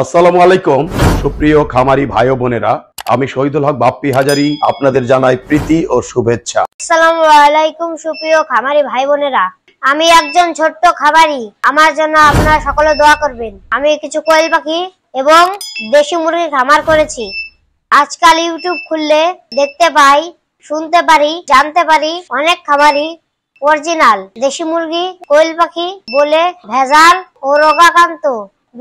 আসসালামু আলাইকুম সুপ্রিয় খামারি ভাই ও বোনেরা, আমি শহীদুল হক বাপ্পি হাজারি আপনাদের জানাই প্রীতি ও শুভেচ্ছা। আসসালামু আলাইকুম সুপ্রিয় খামারি ভাই বোনেরা, আমি একজন ছোট্ট খামারি। আমার জন্য আপনারা সকলে দোয়া করবেন। আমি কিছু কোয়েল পাখি এবং দেশি মুরগির খামার করেছি। আজকাল ইউটিউব খুললে দেখতে পাই, শুনতে পারি, জানতে পারি অনেক খামারি অরিজিনাল দেশি মুরগি কোয়েল পাখি বলে ভেজাল ও রোগাক্রান্ত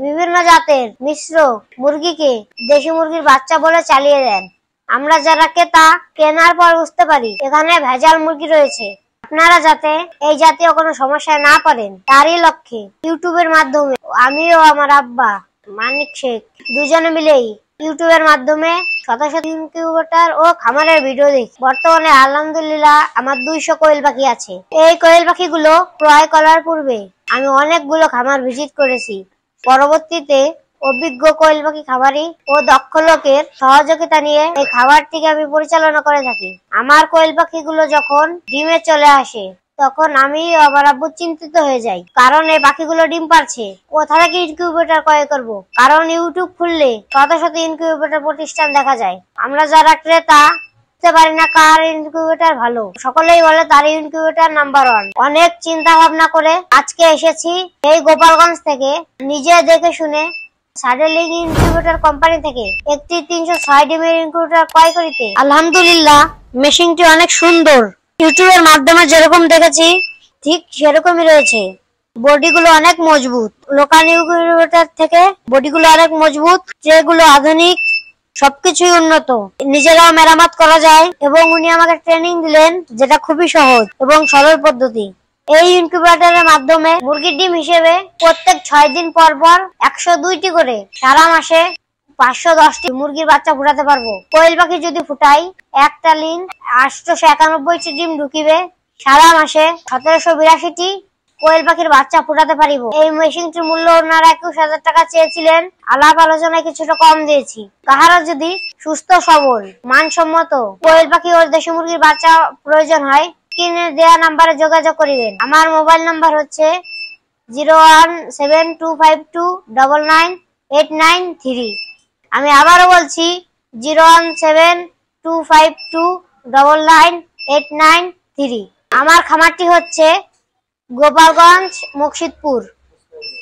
বিভিন্ন জাতের মিশ্র মুরগিকে দেশি মুরগির বাচ্চা বলে চালিয়ে দেন। আমরা যারা ক্রেতা কেনার পর বুঝতে পারি এখানে ভেজাল মুরগি রয়েছে। আপনারা যাতে এই জাতীয় কোনো সমস্যায় না পড়েন তারই লক্ষ্যে ইউটিউবের মাধ্যমে আমিও আমার আব্বা মানিক শেখ দুজনে মিলেই ইউটিউবের মাধ্যমে শত শত ইনকিউবেটর ও খামারের ভিডিও দেখি। বর্তমানে আলহামদুলিল্লাহ আমার 200 কোয়েল পাখি আছে। এই কোয়েল পাখিগুলো ক্রয় করার পূর্বে আমি অনেকগুলো খামার ভিজিট করেছি। পরবর্তীতে অভিজ্ঞ কোয়েল পাখি খামারি ও দক্ষ লোকের সহযোগিতা নিয়ে এই খামারটিকে আমি পরিচালনা করে থাকি। আমার কোয়েল পাখিগুলো যখন ডিমে চলে আসে তখন আমি আমার আব্বু চিন্তিত হয়ে যাই, কারণ এই পাখিগুলো ডিম পারছে। কোথা থেকে ইনকিউবেটর ক্রয় করব? কারণ ইউটিউব খুললে শত শত ইনকিউবেটর প্রতিষ্ঠান দেখা যায়। আমরা যারা ক্রেতা বুঝতে পারি না কার ইনকিউবেটর ভালো। সকলেই বলে তার ইনকিউবেটর নাম্বার 1। অনেক চিন্তা ভাবনা করে আজকে এসেছি এই গোপালগঞ্জ থেকে, নিজে দেখে শুনে সাডেলিং ইনকিউবেটর কোম্পানি থেকে একটি 306 ডিমের ইনকিউবেটর ক্রয় করিতে। আলহামদুলিল্লাহ মেশিনটি অনেক সুন্দর। ইউটিউবের মাধ্যমে যেরকম দেখেছি ঠিক সেরকমই রয়েছে। বডিগুলো অনেক মজবুত, লোকাল ইনকিউবেটর থেকে বডিগুলো অনেক মজবুত, ট্রেগুলো আধুনিক, সবকিছুই উন্নত, নিজেরাও মেরামত করা যায় এবং উনি আমাকে ট্রেনিং দিলেন যেটা খুবই সহজ এবং সরল পদ্ধতি। এই ইনকিউবেটরের মাধ্যমে মুরগির ডিম হিসেবে প্রত্যেক 6 দিন পর পর 102টি করে সারা মাসে 510টি মুরগির বাচ্চা ফুটাতে পারবো। কোয়েল পাখি যদি ফুটাই একটা লিন 891টি ডিম ঢুকিবে। সারা মাসে 1782টি কোয়েল পাখির বাচ্চা ফুটাতে পারিব। এই মেশিনটির মূল্য ওনারা 21,000 টাকা চেয়েছিলেন, আলাপ আলোচনায় কিছুটা কম দিয়েছি। কাহারা যদি সুস্থ সবল মানসম্মত কোয়েল পাখি ও দেশি মুরগির বাচ্চা প্রয়োজন হয় স্ক্রিনে দেয়া নাম্বারে যোগাযোগ করিবেন। আমার মোবাইল নাম্বার হচ্ছে 01725299893। আমি আবারও বলছি 01725299893। আমার খামারটি হচ্ছে গোপালগঞ্জ মকসিদপুর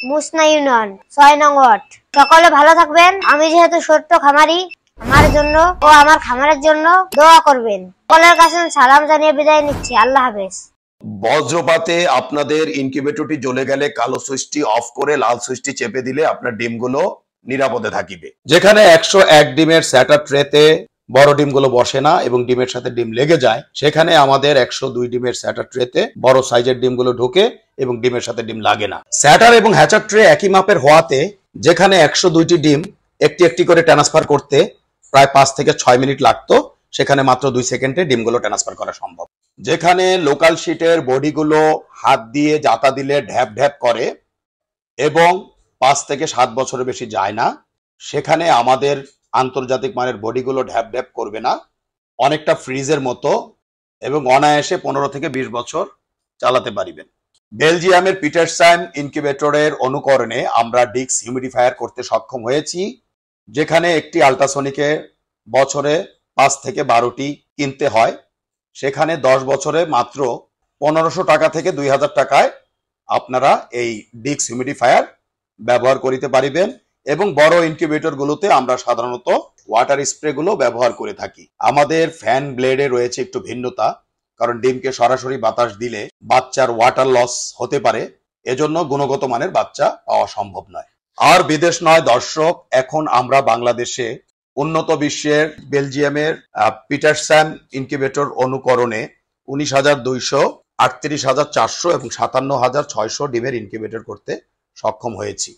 মুসনা ইউনিয়ন 6 নং ওয়ার্ড। সকলে ভালো থাকবেন। আমি যেহেতু ছোট্ট খামারি, আমার জন্য ও আমার খামারের জন্য দোয়া করবেন। সকলের কাছে সালাম জানিয়ে বিদায় নিচ্ছি। আল্লাহ হাফেজ। বজ্রপাতে আপনাদের ইনকিউবেটরটি জ্বলে গেলে কালো সুইচটি অফ করে লাল সুইচটি চেপে দিলে আপনার ডিমগুলো নিরাপদে থাকিবে। যেখানে 101 ডিমের স্যাটার ট্রেতে বড় ডিমগুলো বসে না এবং ডিমের সাথে ডিম লেগে যায়, সেখানে আমাদের 102 ডিমের স্যাটার ট্রেতে বড় সাইজের ডিমগুলো ঢোকে এবং ডিমের সাথে ডিম লাগে না। স্যাটার এবং হ্যাচার ট্রে একই মাপের হওয়াতে যেখানে 102টি ডিম একটি একটি করে ট্রান্সফার করতে প্রায় 5 থেকে 6 মিনিট লাগতো, সেখানে মাত্র 2 সেকেন্ডে ডিমগুলো ট্রান্সফার করা সম্ভব। যেখানে লোকাল শিটের বডিগুলো হাত দিয়ে জাতা দিলে ঢ্যাপ ঢ্যাপ করে এবং 5 থেকে 7 বছরের বেশি যায় না, সেখানে আমাদের আন্তর্জাতিক মানের বডিগুলো ঢ্যাপ ঢ্যাপ করবে না, অনেকটা ফ্রিজের মতো এবং অনায়াসে 15 থেকে 20 বছর চালাতে পারিবেন। বেলজিয়ামের পিটারসান ইনকিউবেটরের অনুকরণে আমরা ডিক্স হিউমিডিফায়ার করতে সক্ষম হয়েছি, যেখানে একটি আল্ট্রাসনিকে বছরে 5 থেকে 12টি কিনতে হয়, সেখানে 10 বছরে মাত্র 1500 টাকা থেকে 2000 টাকায় আপনারা এই ডিক্স হিউমিডিফায়ার ব্যবহার করিতে পারিবেন। এবং বড় ইনকিউবেটর গুলোতে আমরা সাধারণত ওয়াটার স্প্রে গুলো ব্যবহার করে থাকি। আমাদের ফ্যান ব্লেডে রয়েছে একটু ভিন্নতা, কারণ ডিমকে সরাসরি বাতাস দিলে বাচ্চার ওয়াটার লস হতে পারে, এজন্য গুণগত মানের বাচ্চা পাওয়া সম্ভব নয়। আর বিদেশ নয় দর্শক, এখন আমরা বাংলাদেশে উন্নত বিশ্বের বেলজিয়ামের পিটারসান ইনকিউবেটর অনুকরণে 19,200, 38,400 এবং 57,600 ডিমের ইনকিউবেটর করতে সক্ষম হয়েছি।